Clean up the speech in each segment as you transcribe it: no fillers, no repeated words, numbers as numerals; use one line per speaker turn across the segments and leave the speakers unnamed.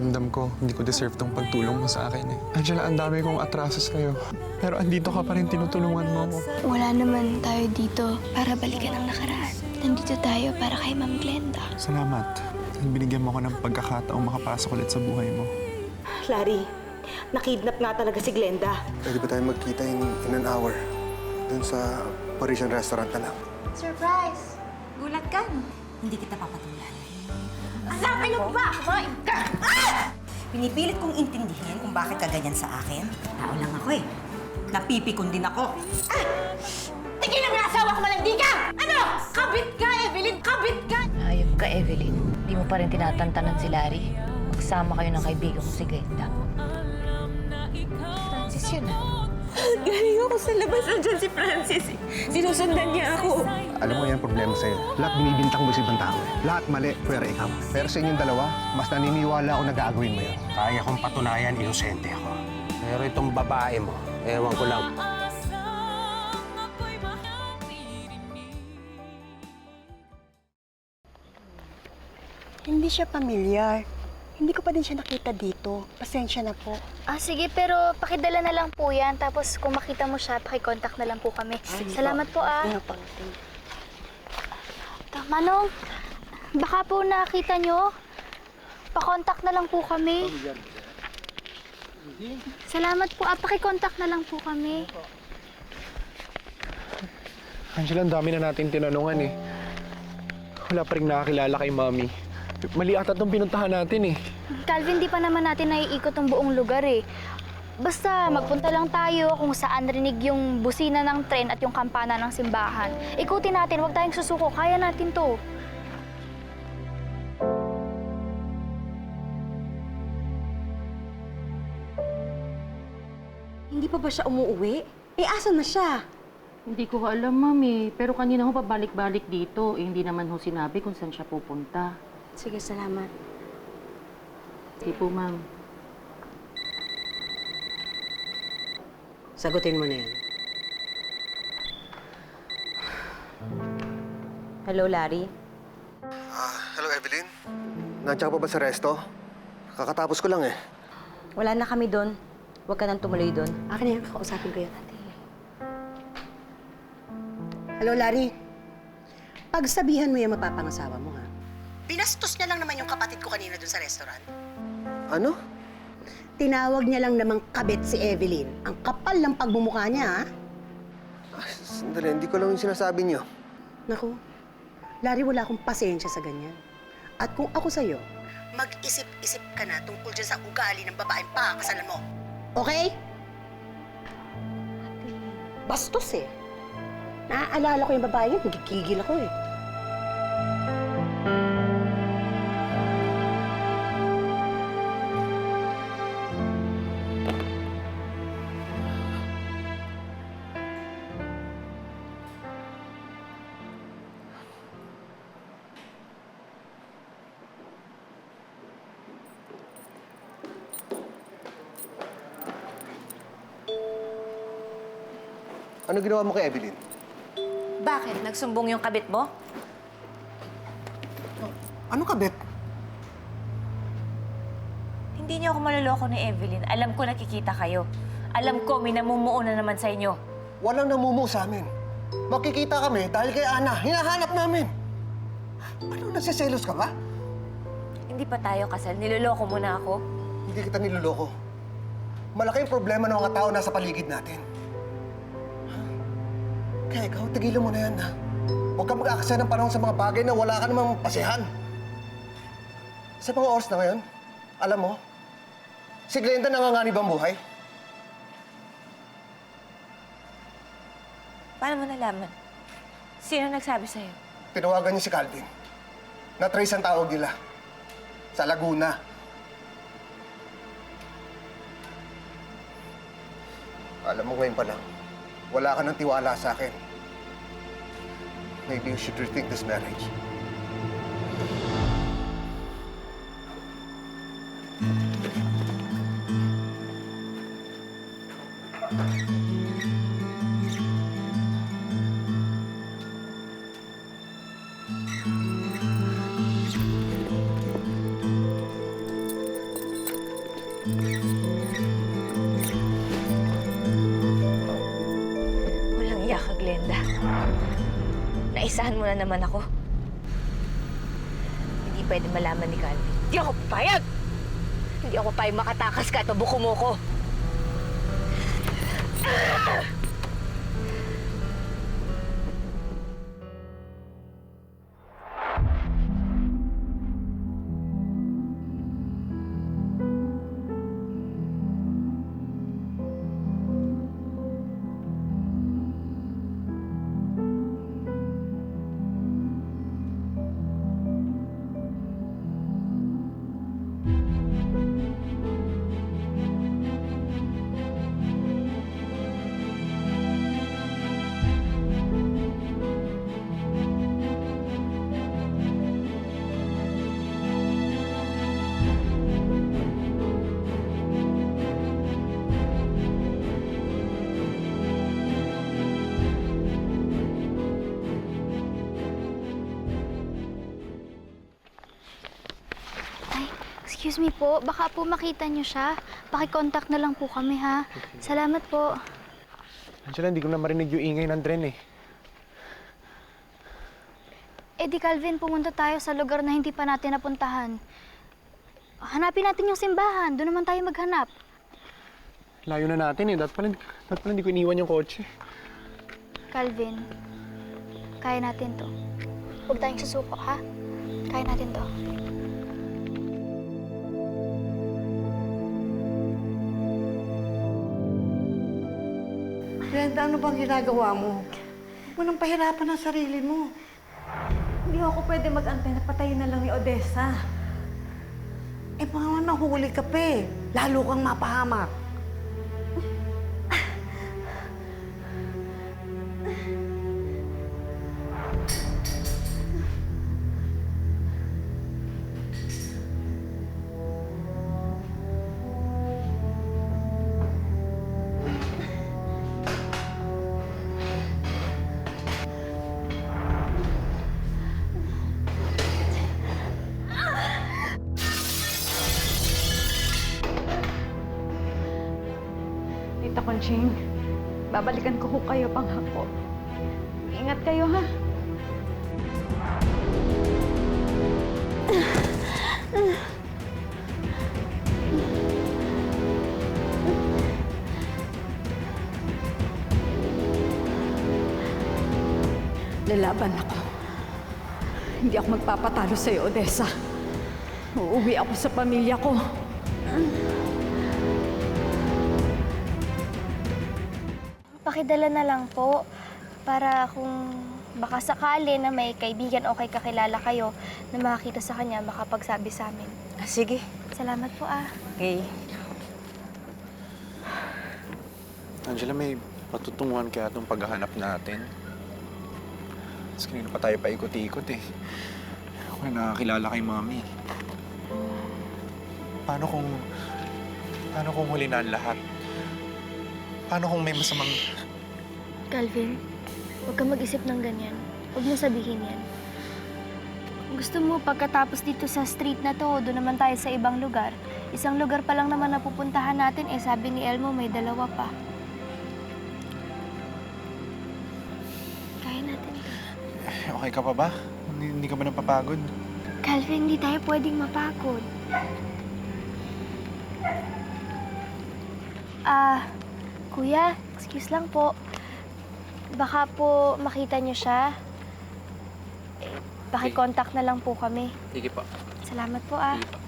pakiramdam ko, hindi ko deserve tong pagtulong mo sa akin eh. Angela, ang dami kong atraso sa'yo. Pero andito ka pa rin, tinutulungan mo ako.
Wala naman tayo dito para balikan ang nakaraan. Nandito tayo para kay Ma'am Glenda.
Salamat. Binigyan mo ko ng pagkakataong makapasok ulit sa buhay mo.
Larry, nakidnap nga talaga si Glenda.
Pwede ba tayo magkita in an hour? Dun sa Parisian restaurant na lang.
Surprise! Gulat ka, no?
Hindi kita papatulan.
Hanapin mo ba? Kumain ka!
Pinipilit kong intindihin kung bakit ka ganyan sa akin. Tao lang ako eh. Napipikon din ako.
Tigil ang asawa ko, malandi ka! Ano? Kabit ka, Evelyn! Kabit ka!
Ayop ka, Evelyn. Di mo pa rin tinatantanan si Larry. Magsama kayo ng kaibigan ko si Glenda. Francis yun ah.
Galing ako sa labas. Nandiyan si Francis. Sinusundan niya ako.
Alam mo yan problema sa'yo. Lahat binibintang mo sa ibang tao. Lahat mali, pwera ikaw. Pero sa inyong dalawa, mas naniniwala ako na gagawin mo yan.
Kaya kong patunayan, inosente ako. Pero itong babae mo, ewan ko lang.
Hindi siya pamilyar. Hindi ko pa din siya nakita dito. Pasensya na po.
Sige, pero pakidala na lang po yan. Tapos kung makita mo siya, pakicontact na lang po kami. Salamat po Manong, baka po nakita nyo. Pa-contact na lang po kami. Salamat po. Pakicontact na lang po kami.
Angela, ang dami na natin tinanungan eh. Wala pa rin nakakilala kay Mami. Mali ata itong pinuntahan natin eh.
Calvin, di pa naman natin naiikot ang buong lugar eh. Basta magpunta lang tayo kung saan rinig yung busina ng tren at yung kampana ng simbahan. Ikutin natin, huwag tayong susuko. Kaya natin to.
Hindi pa ba siya umuwi? Asan na siya?
Hindi ko alam, Mami. Pero kanina ho pabalik-balik dito. Hindi naman ho sinabi kung saan siya pupunta.
Sige, salamat.
Sige po, Ma'am.
Sagutin mo na yan. Hello, Larry.
Hello, Evelyn. Nandiyan ka pa ba sa resto? Kakatapos ko lang eh.
Wala na kami doon. Huwag ka nang tumuloy doon. Akin na yan, kakausapin ko yan.
Hello, Larry. Pagsabihan mo yung mapapangasawa mo, ha? Binastos niya lang naman yung kapatid ko kanina dun sa restaurant.
Ano?
Tinawag niya lang namang kabit si Evelyn. Ang kapal ng pagmumukha niya, ha?
Sandali, hindi ko lang yung sinasabi niyo.
Naku, Larry, wala akong pasensya sa ganyan. At kung ako sa'yo, mag-isip-isip ka na tungkol dyan sa ugali ng babaeng pakakasalan mo. Okay? Bastos eh. Naaalala ko yung babae yun, nagkikigil ako eh.
Ano ginawa mo kay Evelyn?
Bakit? Nagsumbong yung kabit mo?
Ano kabit?
Hindi niyo ako maloloko ni Evelyn. Alam ko nakikita kayo. Alam ko may namumuo na naman sa inyo.
Walang namumuo sa amin. Makikita kami dahil kay Ana. Hinahanap namin. Ano, nagsiselos ka ba?
Hindi pa tayo kasal. Niloloko mo na ako.
Hindi kita niloloko. Malaking problema ng mga tao nasa paligid natin. Kaya ikaw, tigilan mo na yan, ha? Huwag kang mag-aaksa ng panahon sa mga bagay na wala ka namang pasihan. Sa mga oras na ngayon, alam mo, si Glenda nanganganib ang buhay.
Paano mo nalaman? Sino nagsabi sa'yo?
Tinawagan niya si Calvin. Na-trace ang tawag nila. Sa Laguna. Alam mo ngayon pa lang, wala ka ng tiwala sa akin. Maybe you should rethink this marriage.
Glenda. Naisahan mo na naman ako. Hindi pwede malaman ni Calvin. Hindi ako papayag! Hindi ako papayag makatakas ka at mabuko mo ko.
Excuse me po, baka po makita niyo siya. Paki-contact na lang po kami, ha? Salamat po.
Angela, hindi ko na marinig yung ingay ng tren eh.
Eh di Calvin, pumunta tayo sa lugar na hindi pa natin napuntahan. Hanapin natin yung simbahan. Doon naman tayo maghanap.
Layo na natin eh. Dapat pala hindi ko iniwan yung kotse.
Calvin, kaya natin to. Huwag tayong susuko, ha? Kaya natin to.
Glenda, ano bang ginagawa mo? Huwag mo nang pahirapan ang sarili mo.
Hindi ako pwede mag-antay na patayin na lang ni Odessa.
Eh, mga nahuli ka pa eh. Lalo kang mapahamak.
Tita Conching, babalikan ko kayo panghapo. Ingat kayo, ha? Lalaban ako. Hindi ako magpapatalo sa'yo, Odessa. Uuwi ako sa pamilya ko.
Pakidala na lang po para kung baka sakali na may kaibigan o kay kakilala kayo na makakita sa kanya, makapagsabi sa amin.
Sige.
Salamat po, ah.
Okay.
Angela, may patutunguhan kaya itong paghahanap natin. Tapos kanina pa tayo paikot-ikot eh. Ako na nakakilala kay Mami. Paano kung huli na ang lahat? Paano kung may masamang...
Calvin, huwag ka mag-isip ng ganyan. Huwag mo sabihin yan. Kung gusto mo, pagkatapos dito sa street na to, doon naman tayo sa ibang lugar. Isang lugar pa lang naman na pupuntahan natin, eh sabi ni Elmo may 2 pa. Kaya natin.
Okay ka pa ba? Hindi ka ba napapagod?
Calvin, hindi tayo pwedeng mapagod. Kuya, excuse lang po. Baka po makita niyo siya. Paki-contact na lang po kami.
Sige pa.
Salamat po, ah.
Sige pa.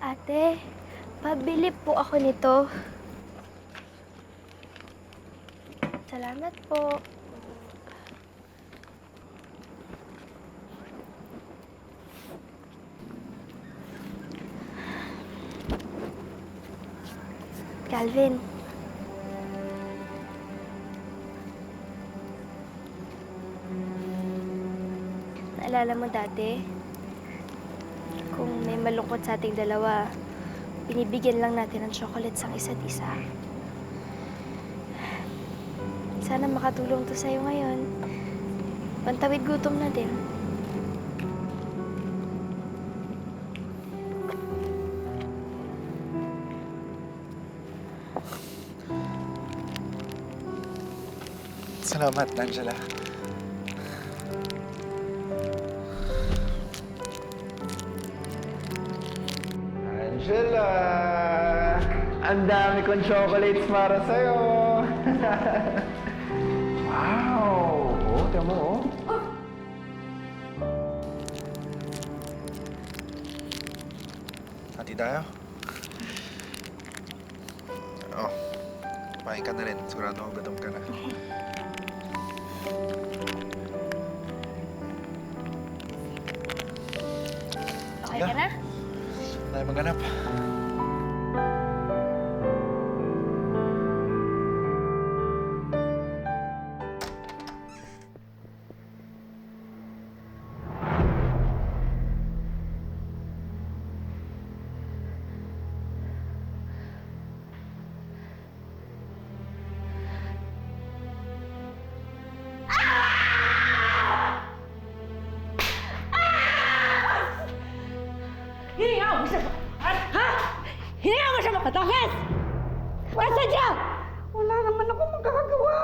Ate, pabili po ako nito. Salamat po. Calvin. Naalala mo dati? Kung may malungkot sa ating dalawa, binibigyan lang natin ng chocolates ang isa't isa. Sana makatulong to sa'yo ngayon. Pantawid gutom na din.
Salamat, Angela. Angela! Ang dami kong chocolates para sa'yo! Wow! Oh, tiyan mo, oh. Hati tayo? Oh, kumain ka na rin. Sigurado ako gutom ka na.
Okay ka na?
Tayo maghanap.
Hininga mo siya! Ha? Hininga mo siya makatokes! Nasaan siya? Wala naman ako magagawa!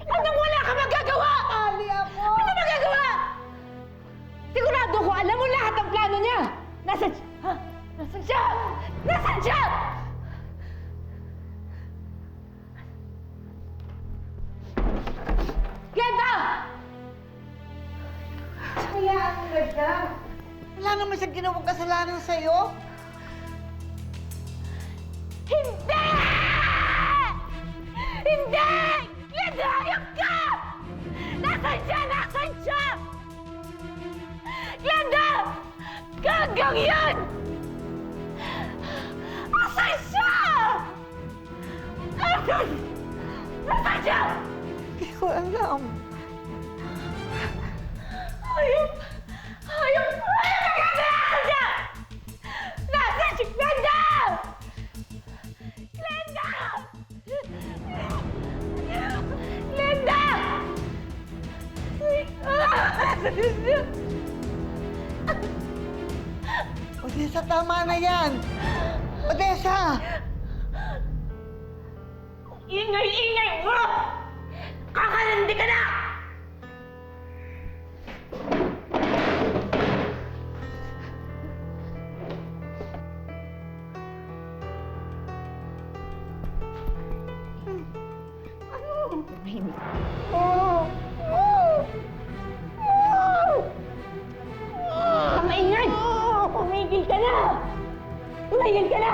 Anong wala ka magagawa? Ali ako! Ano magagawa? Sigurado ko, alam mo lahat ang plano niya! Nasaan siya? Ha? Nasaan siya? Nasaan siya? Glenda!
Hayaan mo, Glenda. Wala naman siyang ginawang kasalanan sa'yo.
Hindi! Hindi! Glenda, hayop ka! Nasaan siya? Nasaan siya? Glenda! Gagang yan! Nasaan siya? Nasaan? Nasaan siya?
Hindi ko alam.
Hayop! Hayop! Hayop ka kami! Nasaan siya? Nasaan si Glenda? Glenda! Glenda!
Odessa, tama na yan. Odessa!
Ingay-ingay mo! Kakalandi ka na! Ang maingay! Tumigil ka na! Tumigil ka na!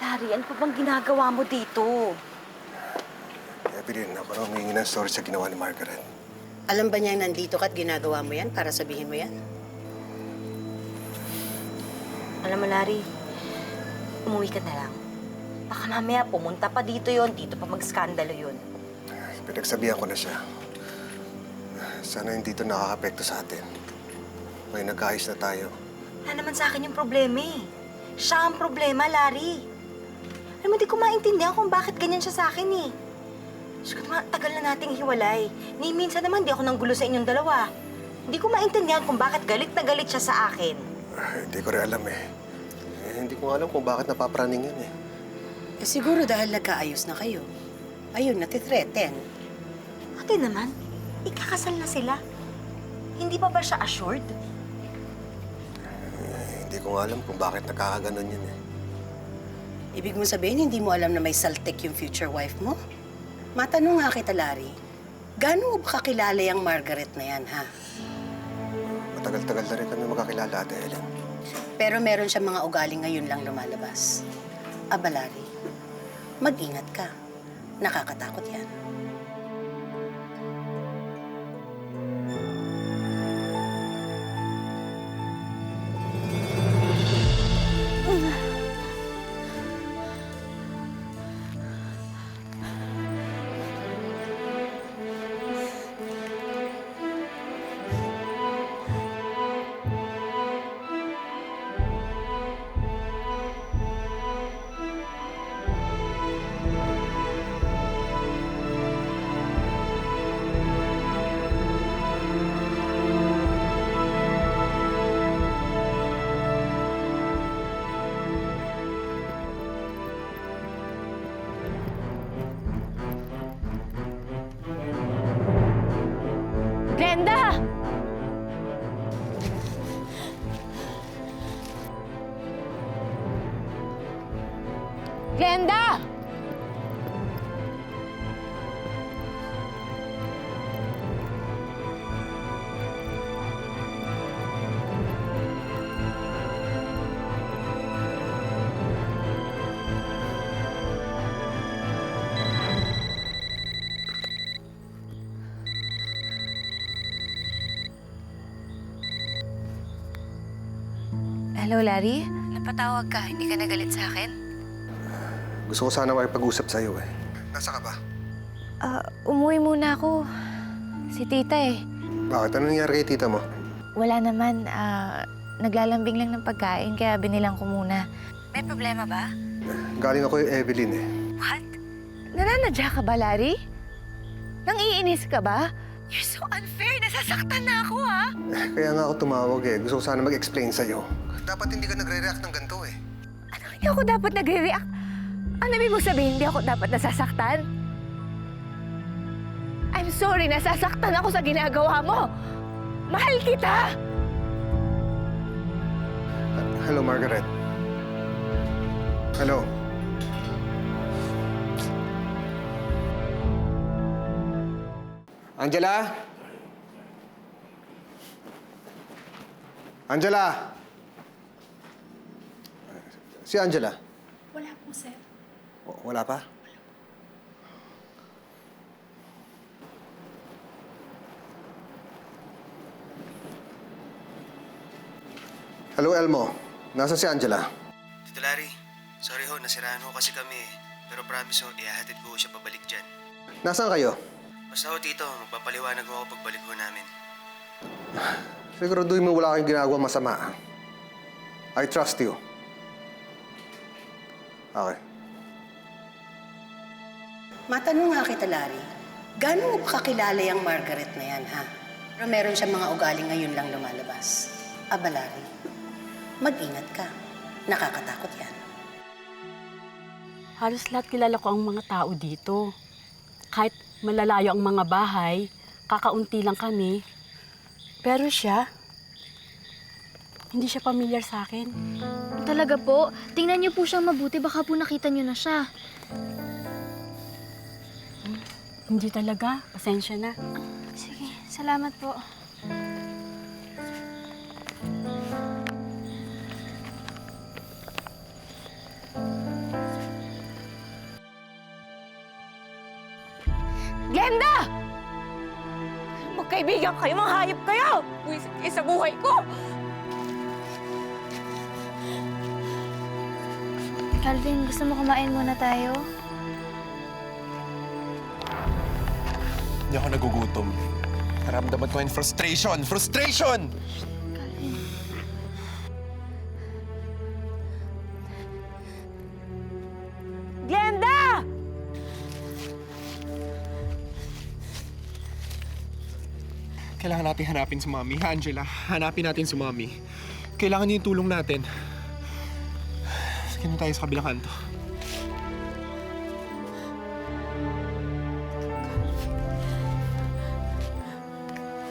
Larry, ano pa bang ginagawa mo dito?
Evelyn, ako na humingi ng sorry sa ginawa ni Margaret.
Alam ba niya nandito ka at ginagawa mo yan para sabihin mo yan?
Alam mo, Larry, umuwi ka na lang. Baka mamaya pumunta pa dito dito pa mag-skandalo yun.
Pinagsabihan ko na siya. Sana hindi ito nakaka-apekto sa atin. May nag-ayos na tayo.
Wala naman sa akin yung problema eh. Siya ang problema, Larry. Alam mo, di ko maintindihan kung bakit ganyan siya sa akin eh. Diyos ko naman, tagal na nating hiwalay. Ni minsan naman, di ako nang gulo sa inyong dalawa. Hindi ko maintindihan kung bakit galit na galit siya sa akin.
Hindi ko rin alam eh. Hindi ko alam kung bakit napapraning yun eh.
Eh siguro dahil nagkaayos na kayo. Ayun, natithreaten.
Ate naman, ikakasal na sila. Hindi pa ba siya assured?
Hindi ko alam kung bakit nakakaganon yun eh.
Ibig mo sabihin, hindi mo alam na may saltik yung future wife mo? Matanong nga kita, Larry. Gaano mo ba kakilala yung Margaret na yan, ha?
Matagal-tagal na rin kami magkakilala, Ate Helen.
Pero meron siya mga ugaling ngayon lang lumalabas. Aba, Larry, mag-ingat ka. Nakakatakot yan.
Glenda! Glenda!
Hello, Larry? Napatawag ka. Hindi ka nagalit sa akin?
Gusto ko sana makipag-usap sa'yo eh. Nasa ka ba?
Umuwi muna ako. Si tita eh.
Bakit? Ano nangyari kay tita mo?
Wala naman. Naglalambing lang ng pagkain kaya binilang ko muna. May problema ba?
Galing ako yung Evelyn eh.
What? Nananadya ka ba, Larry? Nang-iinis ka ba? You're so unfair. Nasasaktan na ako, ha?
Kaya nga ako tumawag eh. Gusto ko sana mag-explain sa'yo. Dapat hindi ka nagre-react ng ganito eh.
Ano, hindi ako dapat nagre-react? Ano ibig mo sabihin, hindi ako dapat nasasaktan? I'm sorry, nasasaktan ako sa ginagawa mo. Mahal kita!
Hello, Margaret. Hello. Angela? Angela? Si Angela?
Wala po, sir.
Wala pa? Hello, Elmo. Nasaan si Angela?
Tito Larry, sorry ho, nasiraan ho kasi kami eh. Pero promise ho, ihahatid ko ho siya pabalik dyan.
Nasaan kayo?
Basta ho, Tito, magpapaliwanag ho ako pagbalik ho namin.
Siguraduhin mo wala kayong ginagawa masama. I trust you. Okay.
Matanong nga kita, Larry. Gano'n mo pa kakilala yung Margaret na yan, ha? Pero meron siya mga ugaling ngayon lang lumalabas. Aba, Larry, mag-ingat ka. Nakakatakot yan.
Halos lahat kilala ko ang mga tao dito. Kahit malalayo ang mga bahay, kakaunti lang kami. Pero siya, hindi siya pamilyar sa akin.
Talaga po, tingnan niyo po siyang mabuti. Baka po nakita niyo na siya.
Hindi talaga. Pasensya na.
Sige, salamat po.
Glenda! Magkaibigan kayo, mga hayop kayo! Buwisit kayo sa buhay ko!
Calvin, gusto mo kumain muna tayo?
Hindi ako nagugutom. Naramdaman ko yung frustration! Frustration!
Calvin.
Glenda!
Kailangan natin hanapin si Mami. Ha, Angela? Hanapin natin si Mami. Kailangan niya yung tulong natin. Sige na tayo sa kabilang kanto.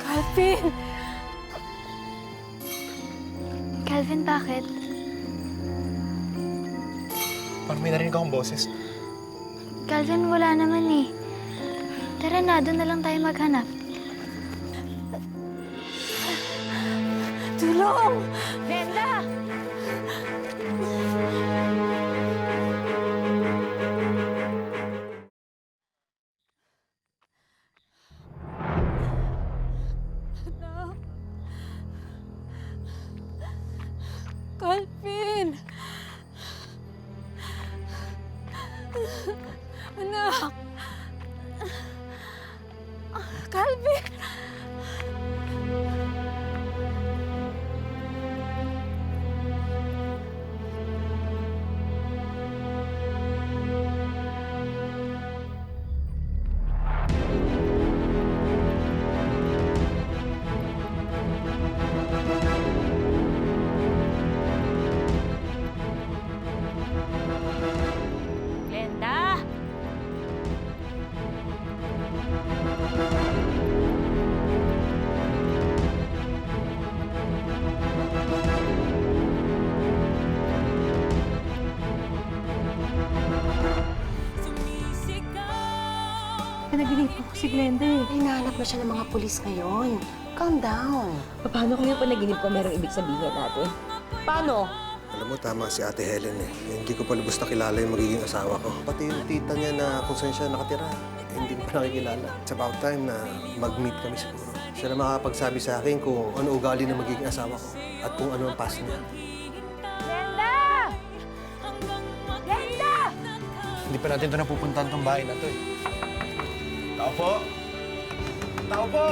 Calvin!
Calvin, bakit?
Parang may narinig akong boses.
Calvin, wala naman eh. Tara na, doon na lang tayo maghanap.
Tulong! Glenda! Calvin! Glenda!
Panaginip ko si Glenda eh.
Hinahanap na siya ng mga pulis ngayon. Calm down.
Paano kung yung panaginip ko merong ibig sabihin natin? Paano?
Alam mo, tama si Ate Helen eh. Hindi ko pa lubos na kilala yung magiging asawa ko. Pati yung tita niya na kung saan siya nakatira, hindi ko pa nakikilala. It's about time na mag-meet kami siguro. Siya na makakapagsabi sa akin kung ano ugali ng magiging asawa ko at kung ano ang past niya.
Glenda! Glenda!
Hindi pa natin ito napupuntahan tong bahay na to eh. Tao po! Tao po!